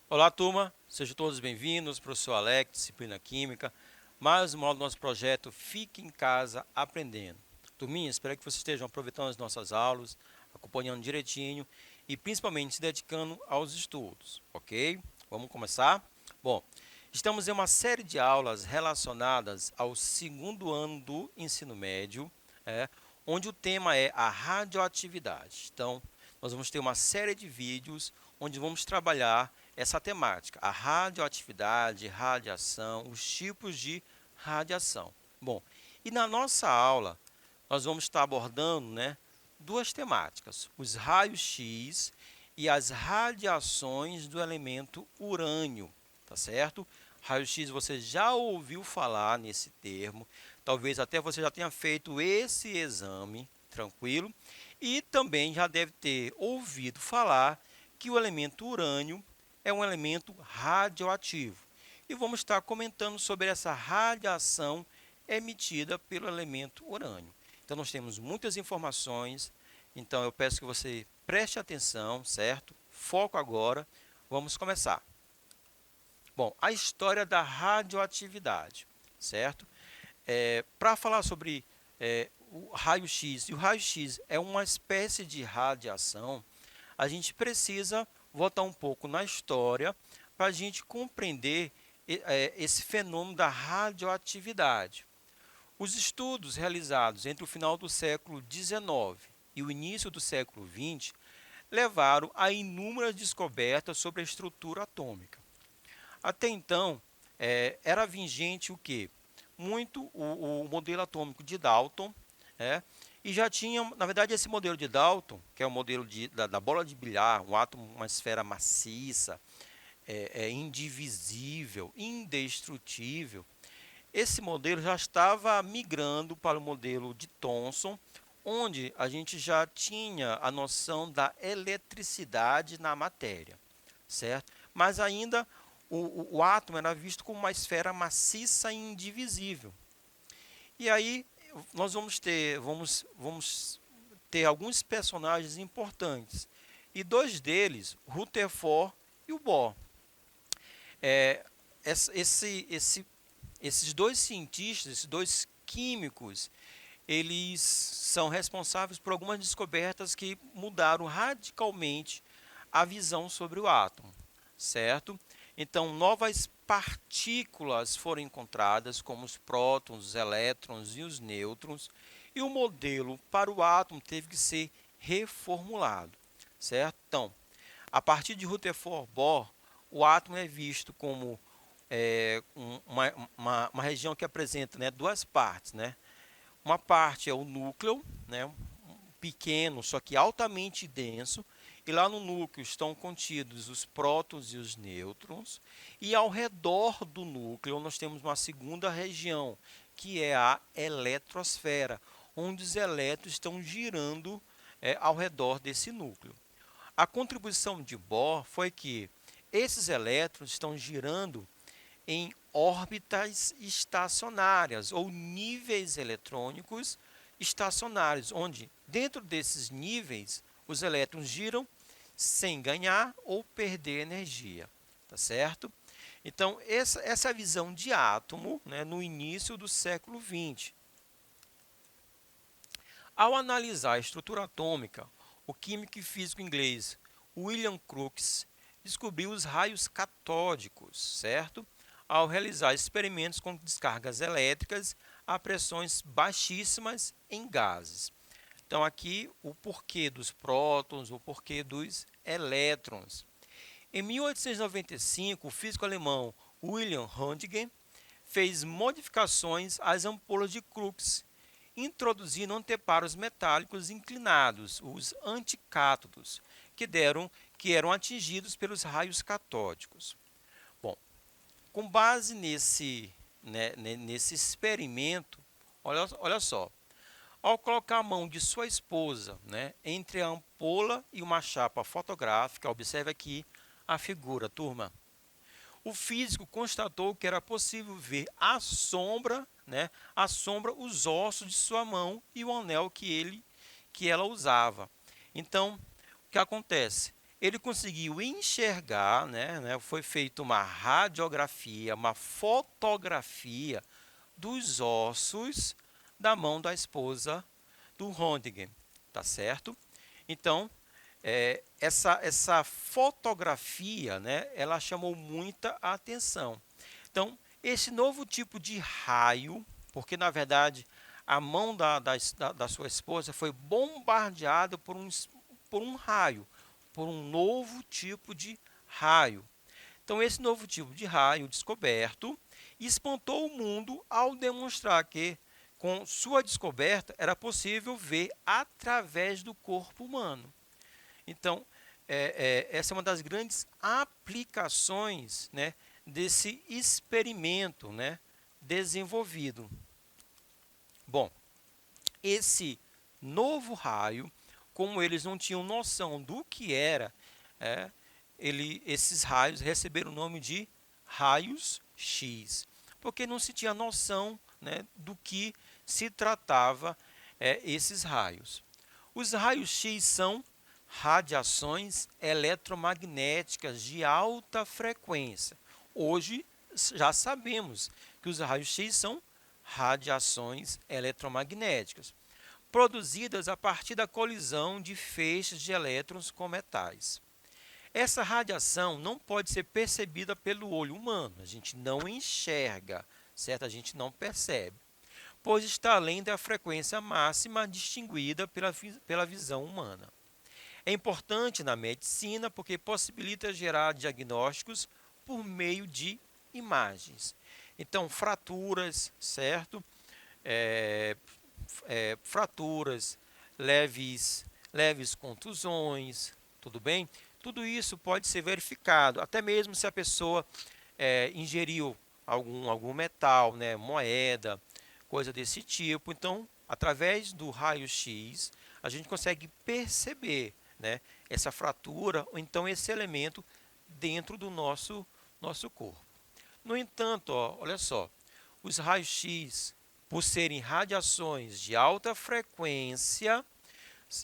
Olá, turma, sejam todos bem-vindos, professor Alex, disciplina Química, mais uma aula do nosso projeto Fique em Casa Aprendendo. Turminha, espero que vocês estejam aproveitando as nossas aulas, acompanhando direitinho e principalmente se dedicando aos estudos, ok? Vamos começar? Bom, estamos em uma série de aulas relacionadas ao segundo ano do ensino médio, onde o tema é a radioatividade. Então, nós vamos ter uma série de vídeos onde vamos trabalhar essa temática, a radioatividade, radiação, os tipos de radiação. Bom, e na nossa aula, nós vamos estar abordando duas temáticas, os raios-x e as radiações do elemento urânio, tá certo? Raio-x você já ouviu falar nesse termo, talvez até você já tenha feito esse exame, tranquilo? E também já deve ter ouvido falar que o elemento urânio é um elemento radioativo. E vamos estar comentando sobre essa radiação emitida pelo elemento urânio. Então, nós temos muitas informações, então eu peço que você preste atenção, certo? Foco agora, vamos começar. Bom, a história da radioatividade, certo? Para falar sobre o raio-x, e o raio-x é uma espécie de radiação, a gente precisa voltar um pouco na história para a gente compreender esse fenômeno da radioatividade. Os estudos realizados entre o final do século XIX e o início do século XX levaram a inúmeras descobertas sobre a estrutura atômica. Até então, era vigente o quê? Muito o modelo atômico de Dalton, e já tinha, na verdade, esse modelo de Dalton, que é o modelo da bola de bilhar, um átomo, uma esfera maciça, indivisível, indestrutível. Esse modelo já estava migrando para o modelo de Thomson, onde a gente já tinha a noção da eletricidade na matéria, certo? Mas ainda o átomo era visto como uma esfera maciça e indivisível. E aí nós vamos ter alguns personagens importantes. E dois deles, Rutherford e o Bohr. Esses dois cientistas, esses dois químicos, eles são responsáveis por algumas descobertas que mudaram radicalmente a visão sobre o átomo, certo? Então, novas partículas foram encontradas, como os prótons, os elétrons e os nêutrons, e o modelo para o átomo teve que ser reformulado, certo? Então, a partir de Rutherford-Bohr, o átomo é visto como uma região que apresenta duas partes, Uma parte é o núcleo, pequeno, só que altamente denso, e lá no núcleo estão contidos os prótons e os nêutrons, e ao redor do núcleo nós temos uma segunda região, que é a eletrosfera, onde os elétrons estão girando ao redor desse núcleo. A contribuição de Bohr foi que esses elétrons estão girando em órbitas estacionárias ou níveis eletrônicos estacionários, onde dentro desses níveis os elétrons giram sem ganhar ou perder energia, tá certo? Então, essa é a visão de átomo no início do século XX. Ao analisar a estrutura atômica, o químico e físico inglês William Crookes descobriu os raios catódicos, certo? Ao realizar experimentos com descargas elétricas a pressões baixíssimas em gases. Então, aqui o porquê dos prótons, o porquê dos elétrons. Em 1895, o físico alemão Wilhelm Röntgen fez modificações às ampolas de Crookes, introduzindo anteparos metálicos inclinados, os anticátodos, que eram atingidos pelos raios catódicos. Bom, com base nesse experimento, olha só, ao colocar a mão de sua esposa entre a ampola e uma chapa fotográfica, observe aqui a figura, turma. o físico constatou que era possível ver à sombra, né, à sombra os ossos de sua mão e o anel que ela usava. Então, o que acontece? Ele conseguiu enxergar, foi feita uma radiografia, uma fotografia dos ossos da mão da esposa do Röntgen, tá certo? Então, essa fotografia, né, ela chamou muita atenção. Então, esse novo tipo de raio, porque na verdade a mão da sua esposa foi bombardeada por um raio, por um novo tipo de raio. Então, esse novo tipo de raio descoberto espantou o mundo ao demonstrar que, com sua descoberta, era possível ver através do corpo humano. Então, essa é uma das grandes aplicações, né, desse experimento, né, desenvolvido. Bom, esse novo raio, como eles não tinham noção do que era, esses raios receberam o nome de raios X, porque não se tinha noção, né, do que se tratava esses raios. Os raios X são radiações eletromagnéticas de alta frequência. Hoje já sabemos que os raios X são radiações eletromagnéticas, produzidas a partir da colisão de feixes de elétrons com metais. Essa radiação não pode ser percebida pelo olho humano, a gente não enxerga, certo? A gente não percebe, pois está além da frequência máxima distinguida pela visão humana. É importante na medicina porque possibilita gerar diagnósticos por meio de imagens. Então, fraturas, certo? Fraturas, leves contusões, tudo bem? Tudo isso pode ser verificado, até mesmo se a pessoa ingeriu algum metal, né, moeda, coisa desse tipo. Então, através do raio-x, a gente consegue perceber, né, essa fratura ou então esse elemento dentro do nosso corpo. No entanto, olha só, os raios-x, por serem radiações de alta frequência,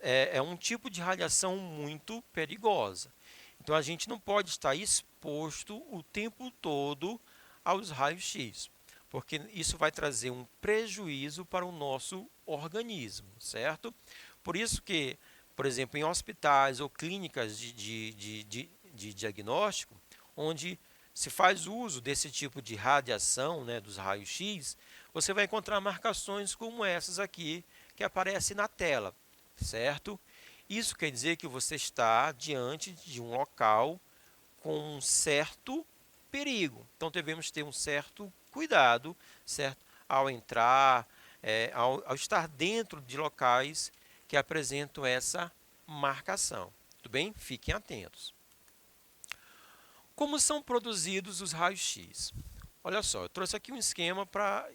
é um tipo de radiação muito perigosa. Então, a gente não pode estar exposto o tempo todo aos raios-x, porque isso vai trazer um prejuízo para o nosso organismo, certo? Por isso que, por exemplo, em hospitais ou clínicas de diagnóstico, onde se faz uso desse tipo de radiação, né, dos raios-x, você vai encontrar marcações como essas aqui que aparecem na tela, certo? Isso quer dizer que você está diante de um local com um certo perigo. Então devemos ter um certo cuidado, certo? Ao entrar, ao estar dentro de locais que apresentam essa marcação. Tudo bem? Fiquem atentos. Como são produzidos os raios-x? Olha só, eu trouxe aqui um esquema para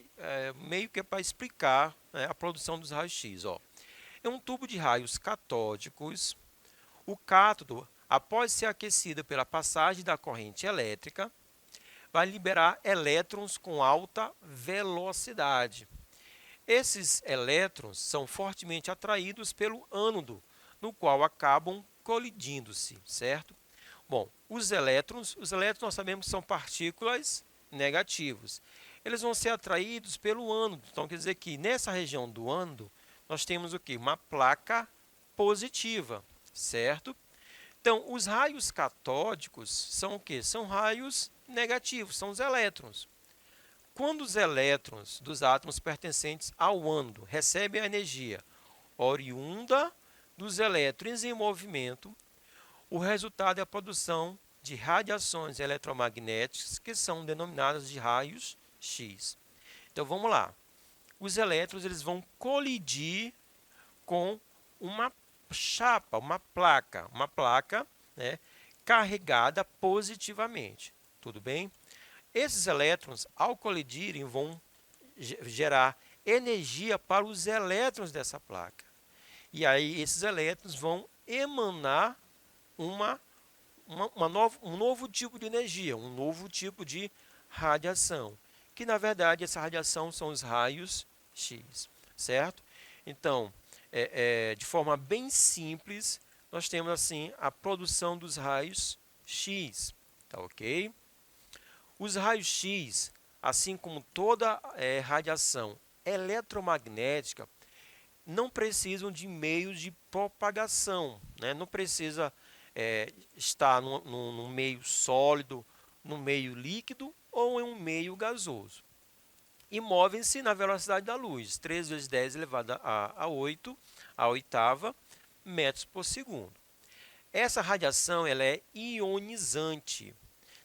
meio que para explicar, né, a produção dos raios-x. É um tubo de raios catódicos. O cátodo, após ser aquecido pela passagem da corrente elétrica, vai liberar elétrons com alta velocidade. Esses elétrons são fortemente atraídos pelo ânodo, no qual acabam colidindo-se, certo? Bom, os elétrons nós sabemos que são partículas negativas. Eles vão ser atraídos pelo ânodo. Então, quer dizer que nessa região do ânodo, nós temos o quê? Uma placa positiva, certo? Então, os raios catódicos são o quê? São raios negativos, são os elétrons. Quando os elétrons dos átomos pertencentes ao ânodo recebem a energia oriunda dos elétrons em movimento, o resultado é a produção de radiações eletromagnéticas que são denominadas de raios X. Então vamos lá. Os elétrons eles vão colidir com uma chapa, uma placa, né, carregada positivamente. Tudo bem? Esses elétrons, ao colidirem, vão gerar energia para os elétrons dessa placa. E aí esses elétrons vão emanar um novo tipo de energia, um novo tipo de radiação, que na verdade essa radiação são os raios X, certo? Então, de forma bem simples, nós temos assim a produção dos raios X, tá ok? Os raios X, assim como toda radiação eletromagnética, não precisam de meios de propagação, né? Não precisa estar num meio sólido, num meio líquido ou em um meio gasoso. E movem-se na velocidade da luz, 3 vezes 10 elevado a 8, a oitava, metros por segundo. Essa radiação ela é ionizante.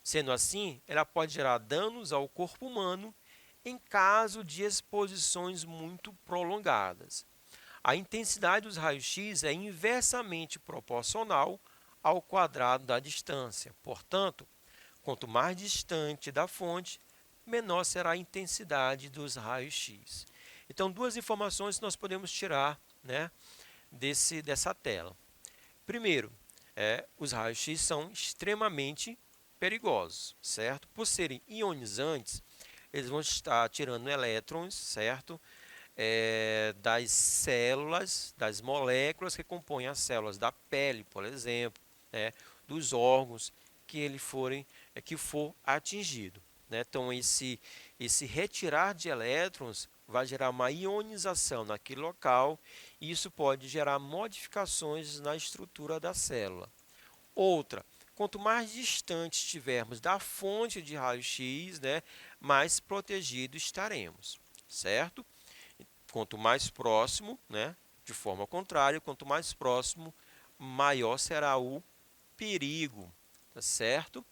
Sendo assim, ela pode gerar danos ao corpo humano em caso de exposições muito prolongadas. A intensidade dos raios-x é inversamente proporcional ao quadrado da distância. Portanto, quanto mais distante da fonte, menor será a intensidade dos raios-x. Então, duas informações que nós podemos tirar, né, dessa tela. Primeiro, os raios-x são extremamente perigosos, certo? Por serem ionizantes, eles vão estar tirando elétrons, certo? Das células, das moléculas que compõem as células da pele, por exemplo, né? Dos órgãos que for atingido, né? Então, esse retirar de elétrons vai gerar uma ionização naquele local e isso pode gerar modificações na estrutura da célula. Outra, quanto mais distante estivermos da fonte de raio-x, né, mais protegidos estaremos, certo? Quanto mais próximo, né, de forma contrária, quanto mais próximo, maior será o perigo, tá certo?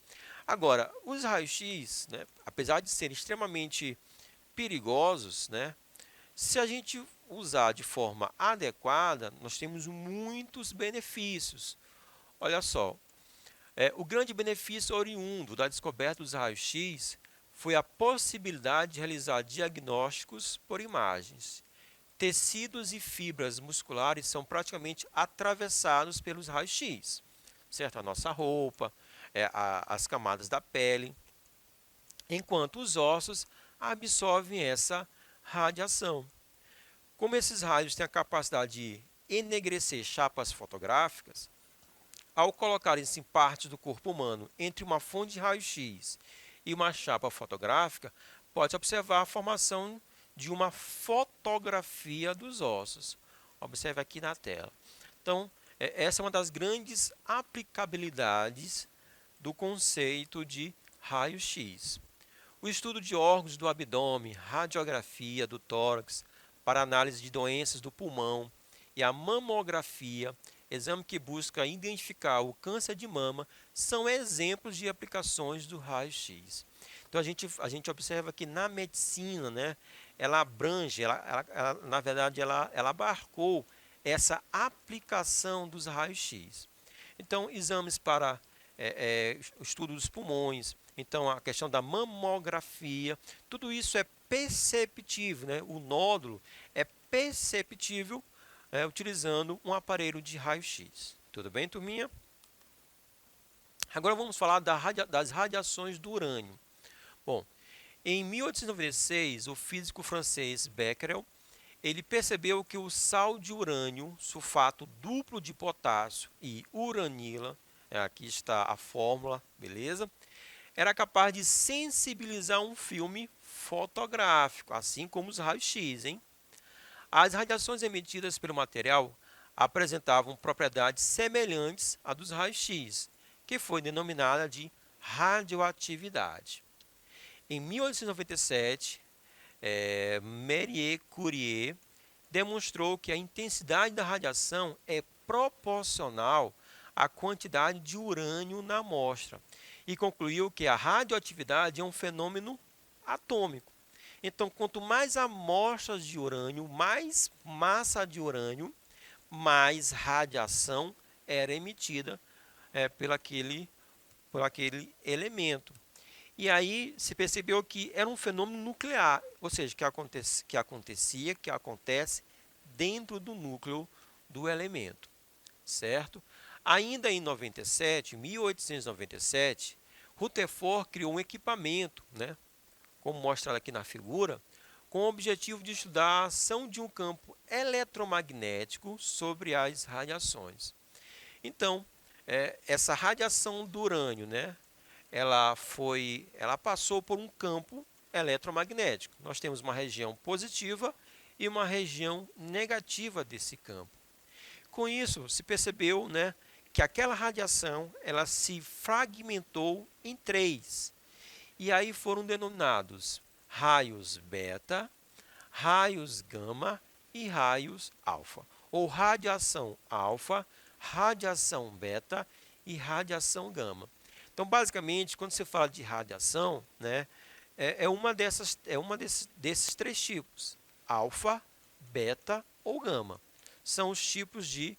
Agora, os raios-x, né, apesar de serem extremamente perigosos, né, se a gente usar de forma adequada, nós temos muitos benefícios. Olha só, o grande benefício oriundo da descoberta dos raios-x foi a possibilidade de realizar diagnósticos por imagens. Tecidos e fibras musculares são praticamente atravessados pelos raios-x, certo? A nossa roupa, as camadas da pele, enquanto os ossos absorvem essa radiação. Como esses raios têm a capacidade de enegrecer chapas fotográficas, ao colocarem-se em partes do corpo humano entre uma fonte de raio-x e uma chapa fotográfica, pode observar a formação de uma fotografia dos ossos. Observe aqui na tela. Então, essa é uma das grandes aplicabilidades do conceito de raio-x. O estudo de órgãos do abdômen, radiografia do tórax, para análise de doenças do pulmão e a mamografia, exame que busca identificar o câncer de mama, são exemplos de aplicações do raio-x. Então a gente observa que na medicina, né, ela abrange, na verdade ela abarcou essa aplicação dos raios-x. Então, exames para o estudo dos pulmões, então a questão da mamografia, tudo isso é perceptível, né? O nódulo é perceptível utilizando um aparelho de raio-x. Tudo bem, turminha? Agora vamos falar das radiações do urânio. Bom, em 1896, o físico francês Becquerel, ele percebeu que o sal de urânio, sulfato duplo de potássio e uranila, aqui está a fórmula, beleza? Era capaz de sensibilizar um filme fotográfico, assim como os raios-x, hein? As radiações emitidas pelo material apresentavam propriedades semelhantes à dos raios-x, que foi denominada de radioatividade. Em 1897, Marie Curie demonstrou que a intensidade da radiação é proporcional à quantidade de urânio na amostra e concluiu que a radioatividade é um fenômeno atômico. Então, quanto mais amostras de urânio, mais massa de urânio, mais radiação era emitida por aquele elemento. E aí se percebeu que era um fenômeno nuclear, ou seja, que acontece dentro do núcleo do elemento, certo? Ainda em 1897, Rutherford criou um equipamento, né, como mostrado aqui na figura, com o objetivo de estudar a ação de um campo eletromagnético sobre as radiações. Então, essa radiação do urânio, né, ela passou por um campo eletromagnético. Nós temos uma região positiva e uma região negativa desse campo. Com isso, se percebeu, né, que aquela radiação ela se fragmentou em três. E aí foram denominados raios beta, raios gama e raios alfa. Ou radiação alfa, radiação beta e radiação gama. Então, basicamente, quando você fala de radiação, né, desses três tipos: alfa, beta ou gama. São os tipos de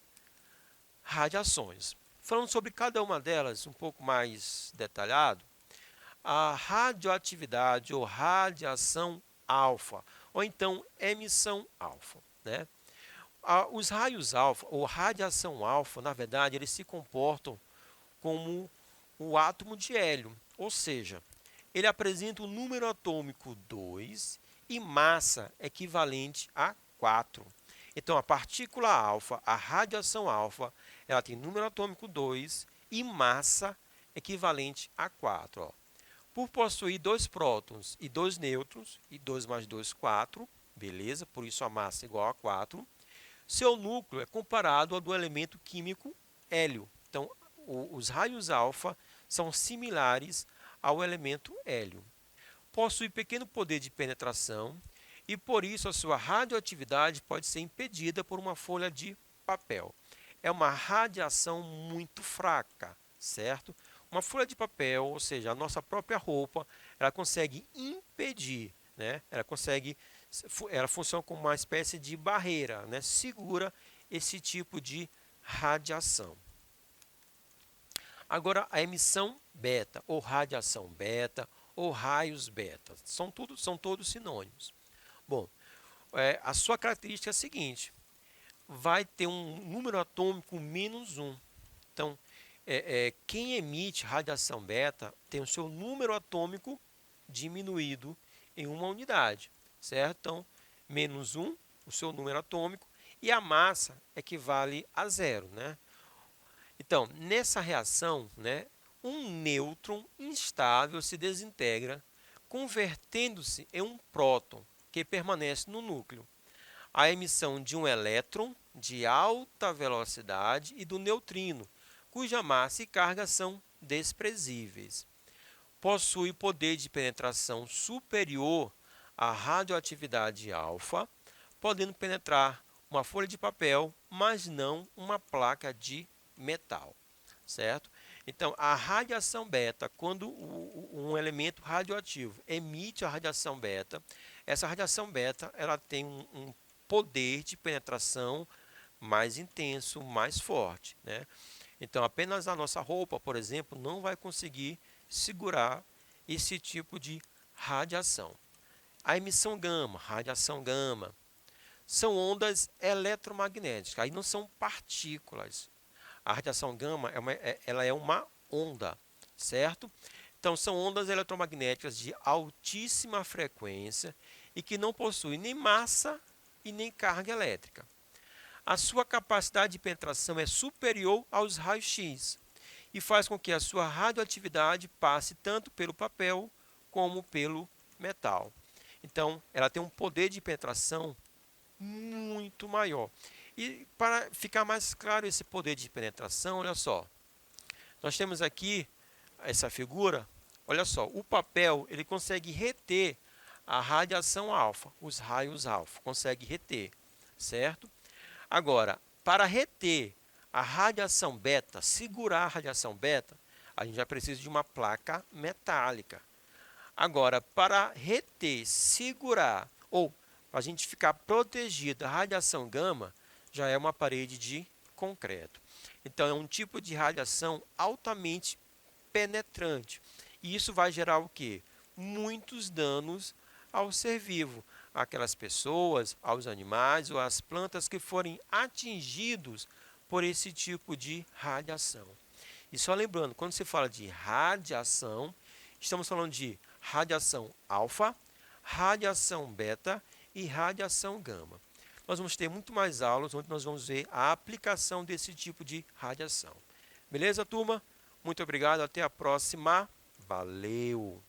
radiações. Falando sobre cada uma delas um pouco mais detalhado, a radioatividade ou radiação alfa, ou então emissão alfa, né? Os raios alfa ou radiação alfa, na verdade, eles se comportam como o átomo de hélio, ou seja, ele apresenta um número atômico 2 e massa equivalente a 4. Então, a partícula alfa, a radiação alfa, ela tem número atômico 2 e massa equivalente a 4. Ó. Por possuir 2 prótons e 2 nêutrons, e 2 mais 2, 4, beleza? Por isso a massa é igual a 4. Seu núcleo é comparado ao do elemento químico hélio. Então, os raios alfa são similares ao elemento hélio. Possui pequeno poder de penetração e, por isso, a sua radioatividade pode ser impedida por uma folha de papel. É uma radiação muito fraca, certo? Uma folha de papel, ou seja, a nossa própria roupa, ela consegue impedir, né? Ela funciona como uma espécie de barreira, né? Segura esse tipo de radiação. Agora, a emissão beta, ou radiação beta, ou raios beta, são todos sinônimos. Bom, a sua característica é a seguinte: vai ter um número atômico -1. Então, quem emite radiação beta tem o seu número atômico diminuído em uma unidade, certo? Então, -1, o seu número atômico, e a massa equivale a 0, né? Então, nessa reação, né, um nêutron instável se desintegra, convertendo-se em um próton, que permanece no núcleo. A emissão de um elétron de alta velocidade e do neutrino, cuja massa e carga são desprezíveis. Possui poder de penetração superior à radioatividade alfa, podendo penetrar uma folha de papel, mas não uma placa de metal, certo? Então, a radiação beta, quando um elemento radioativo emite a radiação beta, essa radiação beta ela tem um poder de penetração mais intenso, mais forte, né? Então, apenas a nossa roupa, por exemplo, não vai conseguir segurar esse tipo de radiação. A emissão gama, radiação gama, são ondas eletromagnéticas, aí não são partículas. A radiação gama ela é uma onda, certo? Então, são ondas eletromagnéticas de altíssima frequência e que não possuem nem massa e nem carga elétrica. A sua capacidade de penetração é superior aos raios-x e faz com que a sua radioatividade passe tanto pelo papel como pelo metal. Então, ela tem um poder de penetração muito maior. E para ficar mais claro esse poder de penetração, olha só. Nós temos aqui essa figura, olha só, o papel ele consegue reter a radiação alfa, os raios alfa, consegue reter, certo? Agora, para reter a radiação beta, segurar a radiação beta, a gente já precisa de uma placa metálica. Agora, para reter, segurar, ou para a gente ficar protegido da radiação gama, já é uma parede de concreto. Então, é um tipo de radiação altamente penetrante. E isso vai gerar o quê? Muitos danos ao ser vivo, aquelas pessoas, aos animais ou às plantas que forem atingidos por esse tipo de radiação. E só lembrando, quando você fala de radiação, estamos falando de radiação alfa, radiação beta e radiação gama. Nós vamos ter muito mais aulas onde nós vamos ver a aplicação desse tipo de radiação. Beleza, turma? Muito obrigado, até a próxima. Valeu!